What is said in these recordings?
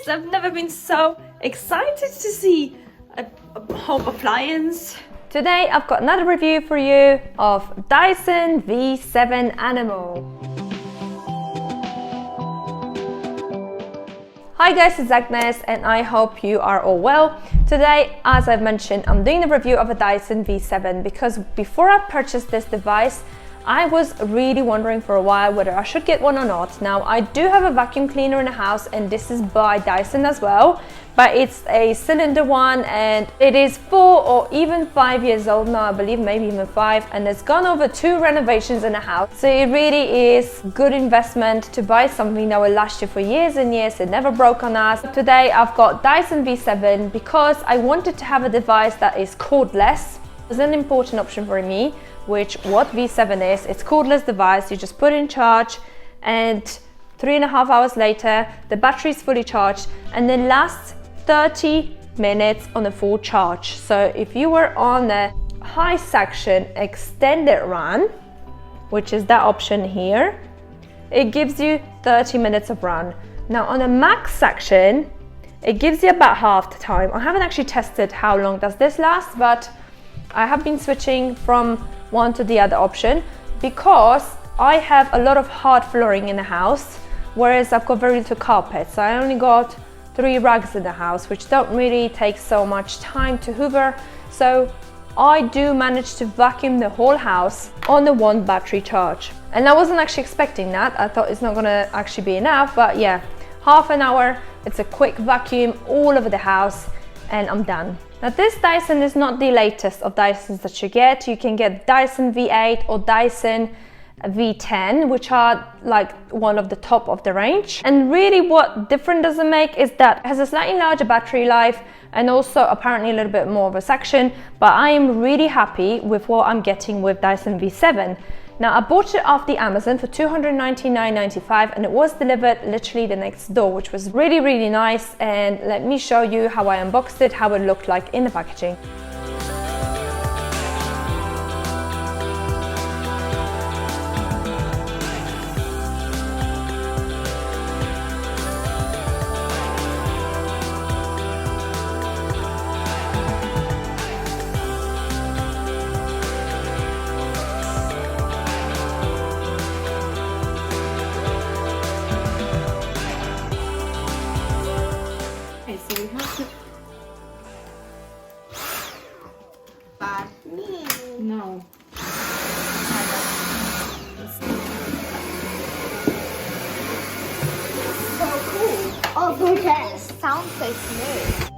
I've never been so excited to see a home appliance. Today I've got another review for you of Dyson V7 Animal. Hi guys, it's Agnes and I hope you are all well. Today, as I've mentioned, I'm doing a review of a Dyson V7 because before I purchased this device, I was really wondering for a while whether I should get one or not. Now, I do have a vacuum cleaner in the house and this is by Dyson as well, but it's a cylinder one and it is 4 or even 5 years old now, I believe, maybe even 5, and it's gone over 2 renovations in the house. So it really is good investment to buy something that will last you for years and years. It never broke on us. Today I've got Dyson V7 because I wanted to have a device that is cordless. It's an important option for me, which what V7 is. It's cordless device. You just put it in charge and 3.5 hours later the battery is fully charged and then lasts 30 minutes on a full charge. So if you were on the high section extended run, which is that option here, it gives you 30 minutes of run. Now on the max section, it gives you about half the time. I haven't actually tested how long does this last, but I have been switching from one to the other option because I have a lot of hard flooring in the house, whereas I've got very little carpet. So I only got 3 rugs in the house, which don't really take so much time to hoover. So I do manage to vacuum the whole house on the 1 battery charge. And I wasn't actually expecting that. I thought it's not gonna actually be enough, but yeah, half an hour, it's a quick vacuum all over the house and I'm done. Now this Dyson is not the latest of Dysons that you get. You can get Dyson V8 or Dyson V10, which are like one of the top of the range. And really what different does it make is that it has a slightly larger battery life and also apparently a little bit more of a suction, but I am really happy with what I'm getting with Dyson V7. Now I bought it off the Amazon for $299.95 and it was delivered literally the next door, which was really, really nice. And let me show you how I unboxed it, how it looked like in the packaging. So we have to... No. So cool. Oh, look at it. Sounds so smooth.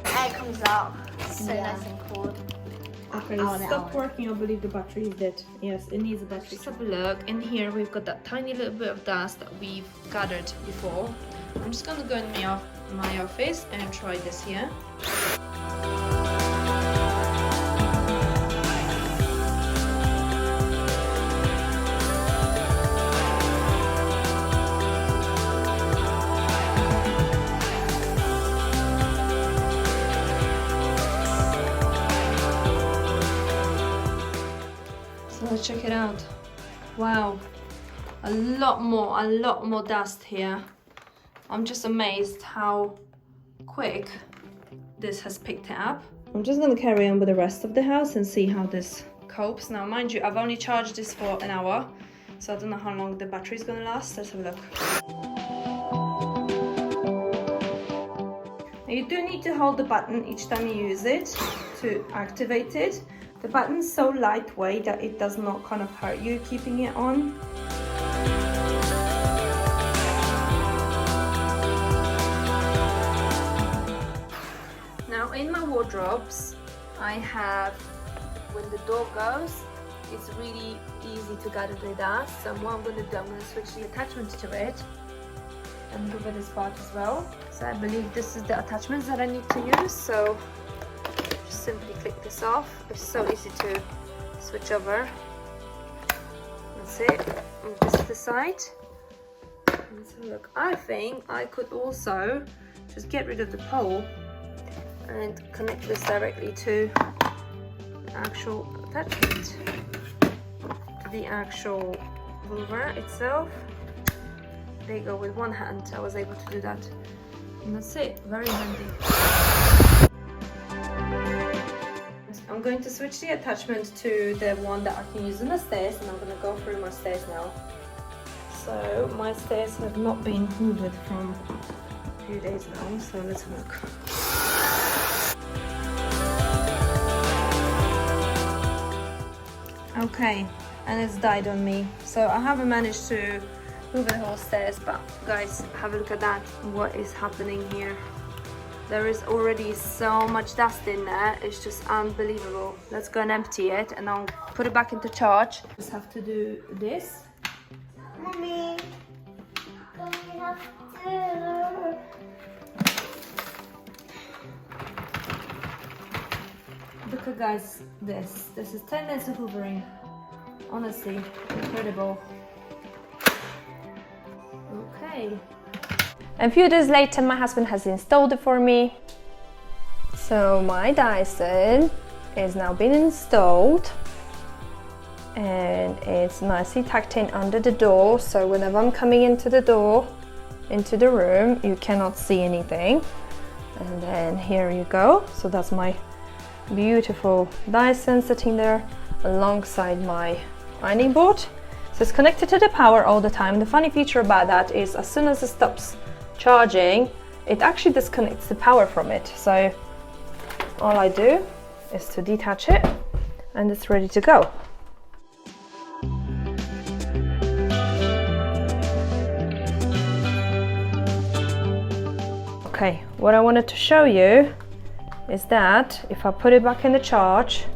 Air comes out. So nice and cool. Okay, it stopped working. I believe the battery is dead. Yes, it needs a battery. Just have a look. In here we've got that tiny little bit of dust that we've gathered before. I'm just gonna go in my office and try this here. Let's check it out. Wow, a lot more dust here. I'm just amazed how quick this has picked it up. I'm just gonna carry on with the rest of the house and see how this copes. Now mind you, I've only charged this for an hour, so I don't know how long the battery is gonna last. Let's have a look. Now you do need to hold the button each time you use it to activate it. The button's so lightweight that it does not kind of hurt you keeping it on. Now in my wardrobes, I have, when the door goes, it's really easy to gather the dust. So what I'm going to do, I'm going to switch the attachment to it and over this part as well. So I believe this is the attachments that I need to use. So just simply click this off. It's so easy to switch over. That's it. Move this to the side. Let's have a look. I think I could also just get rid of the pole and connect this directly to the actual attachment, to the actual hoover itself, there you go, with one hand I was able to do that. And that's it, very handy. I'm going to switch the attachment to the one that I can use on the stairs, and I'm going to go through my stairs now. So my stairs have not been hoovered from a few days now, so let's look. Okay, and it's died on me. So I haven't managed to hoover the whole stairs, but guys, have a look at that. What is happening here? There is already so much dust in there, it's just unbelievable. Let's go and empty it and I'll put it back into charge. Just have to do this. Mommy, we have to. Look at guys, this is 10 minutes of hoovering. Honestly, incredible. Okay. A few days later, my husband has installed it for me. So my Dyson is now been installed and it's nicely tucked in under the door. So whenever I'm coming into the door, into the room, you cannot see anything. And then here you go. So that's my beautiful Dyson sitting there alongside my ironing board. So it's connected to the power all the time. The funny feature about that is as soon as it stops charging, it actually disconnects the power from it. So all I do is to detach it and it's ready to go. Okay, what I wanted to show you is that if I put it back in the charge,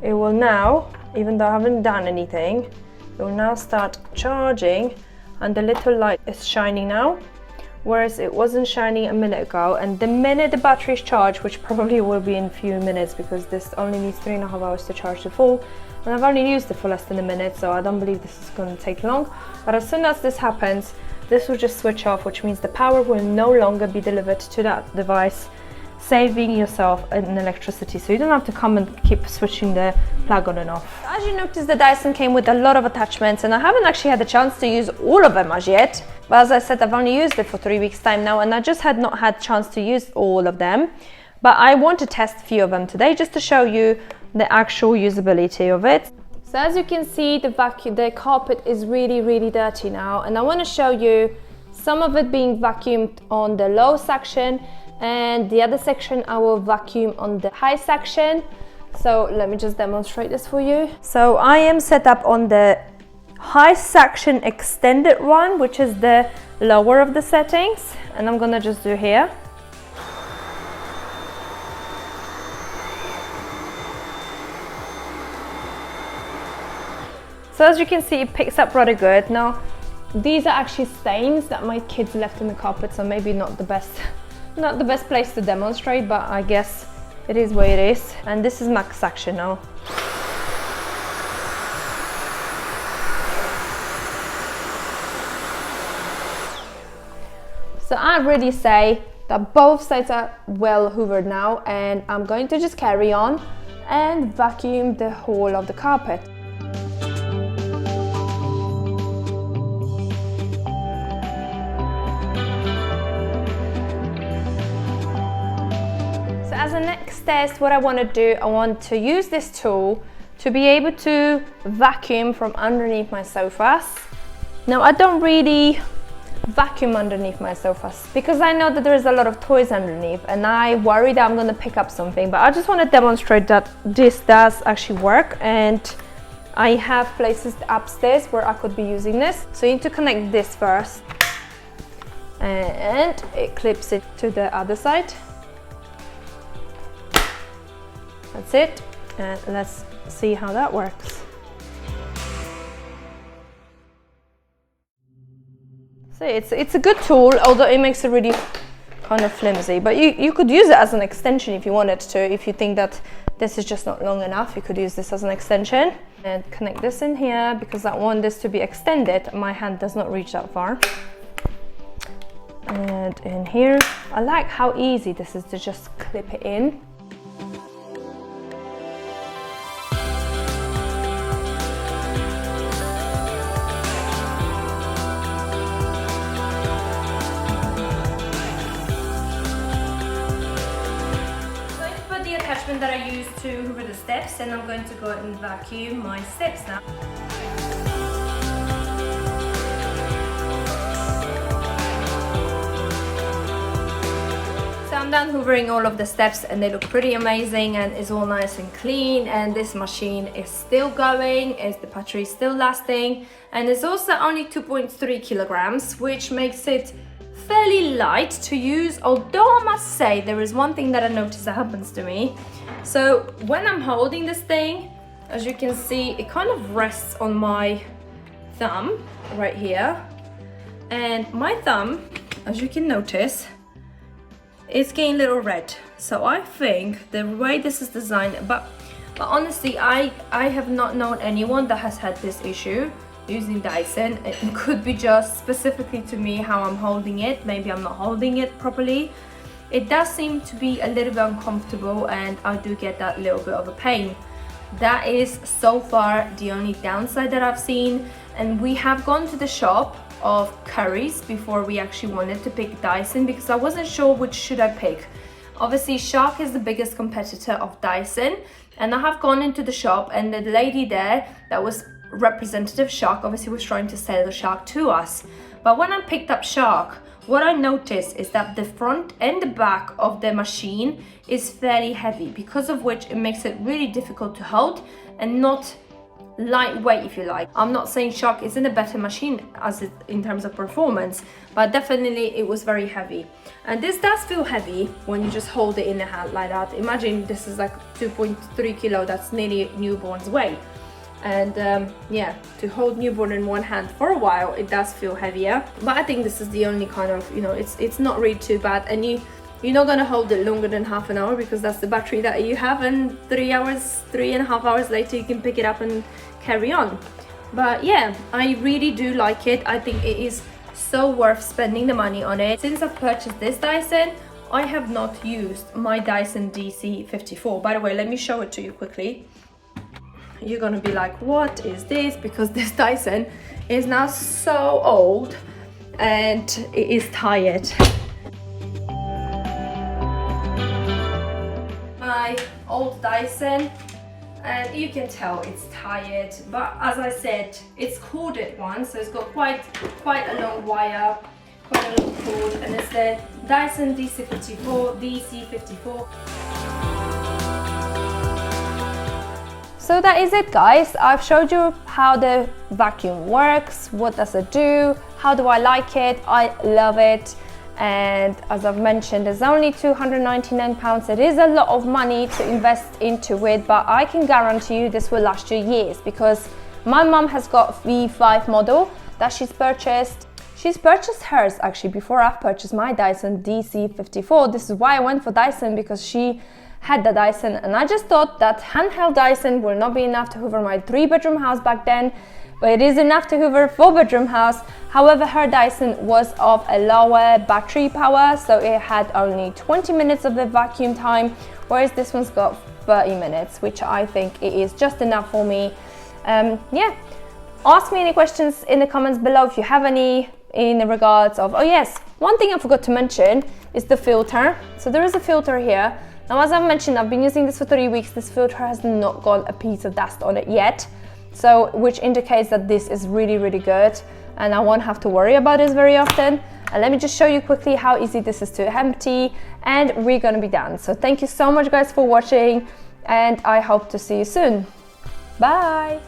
it will now, even though I haven't done anything, it will now start charging and the little light is shining now, whereas it wasn't shining a minute ago. And the minute the battery is charged, which probably will be in a few minutes because this only needs 3.5 hours to charge the full, and I've only used it for less than a minute, so I don't believe this is going to take long. But as soon as this happens, this will just switch off, which means the power will no longer be delivered to that device, saving yourself in electricity, so you don't have to come and keep switching the plug on and off. As you noticed, the Dyson came with a lot of attachments and I haven't actually had the chance to use all of them as yet. But as I said, I've only used it for 3 weeks time now and I just had not had chance to use all of them. But I want to test a few of them today just to show you the actual usability of it. So as you can see, the carpet is really dirty now, and I want to show you some of it being vacuumed on the low section, and the other section I will vacuum on the high section. So let me just demonstrate this for you. So I am set up on the high section extended one, which is the lower of the settings, and I'm gonna just do here. So as you can see, it picks up rather good. Now these are actually stains that my kids left in the carpet, so maybe not the best place to demonstrate, but I guess it is what it is. And this is max section now. So I really say that both sides are well hoovered now, and I'm going to just carry on and vacuum the whole of the carpet. As a next test, what I want to do, I want to use this tool to be able to vacuum from underneath my sofas. Now I don't really vacuum underneath my sofas because I know that there is a lot of toys underneath and I worry that I'm going to pick up something, but I just want to demonstrate that this does actually work, and I have places upstairs where I could be using this. So you need to connect this first and it clips it to the other side. That's it, and let's see how that works. So it's a good tool, although it makes it really kind of flimsy, but you could use it as an extension if you wanted to. If you think that this is just not long enough, you could use this as an extension. And connect this in here because I want this to be extended. My hand does not reach that far. And in here, I like how easy this is to just clip it in. Dyson that I use to hoover the steps, and I'm going to go and vacuum my steps now. So I'm done hoovering all of the steps and they look pretty amazing and it's all nice and clean, and this machine is still going, the battery is still lasting, and it's also only 2.3 kilograms, which makes it fairly light to use, although I must say there is one thing that I notice that happens to me. So when I'm holding this thing, as you can see, it kind of rests on my thumb right here, and my thumb, as you can notice, it's getting a little red. So I think the way this is designed, but honestly I have not known anyone that has had this issue using Dyson. It could be just specifically to me how I'm holding it. Maybe I'm not holding it properly. It does seem to be a little bit uncomfortable and I do get that little bit of a pain. That is so far the only downside that I've seen, and we have gone to the shop of Currys before we actually wanted to pick Dyson because I wasn't sure which should I pick. Obviously Shark is the biggest competitor of Dyson, and I have gone into the shop and the lady there that was representative Shark obviously was trying to sell the Shark to us. But when I picked up Shark, what I noticed is that the front and the back of the machine is fairly heavy, because of which it makes it really difficult to hold and not lightweight, if you like. I'm not saying Shark isn't a better machine in terms of performance, but definitely it was very heavy. And this does feel heavy when you just hold it in the hand like that. Imagine this is like 2.3 kilo, that's nearly newborn's weight. And yeah, to hold newborn in one hand for a while, it does feel heavier. But I think this is the only kind of, you know, it's not really too bad, and you're not gonna hold it longer than half an hour because that's the battery that you have, and 3.5 hours later you can pick it up and carry on. But yeah, I really do like it. I think it is so worth spending the money on it. Since I've purchased this Dyson, I have not used my Dyson DC54. By the way, let me show it to you quickly. You're gonna be like, what is this? Because this Dyson is now so old and it is tired. My old Dyson, and you can tell it's tired, but as I said, it's corded one, so it's got quite a long wire, quite a long cord, and it's the Dyson DC54. So that is it, guys. I've showed you how the vacuum works, what does it do, how do I like it. I love it, and as I've mentioned, it's only £299. It is a lot of money to invest into it, but I can guarantee you this will last you years, because my mum has got V5 model that she's purchased. She's purchased hers actually before I've purchased my Dyson DC54. This is why I went for Dyson, because she had the Dyson, and I just thought that handheld Dyson will not be enough to hoover my 3-bedroom house back then, but it is enough to hoover a 4-bedroom house. However, her Dyson was of a lower battery power, so it had only 20 minutes of the vacuum time, whereas this one's got 30 minutes, which I think it is just enough for me. Yeah, ask me any questions in the comments below if you have any in regards of, oh yes, one thing I forgot to mention is the filter. So there is a filter here. Now, as I've mentioned, I've been using this for 3 weeks. This filter has not got a piece of dust on it yet, so which indicates that this is really, really good, and I won't have to worry about this very often. And let me just show you quickly how easy this is to empty, and we're gonna be done. So thank you so much, guys, for watching, and I hope to see you soon. Bye.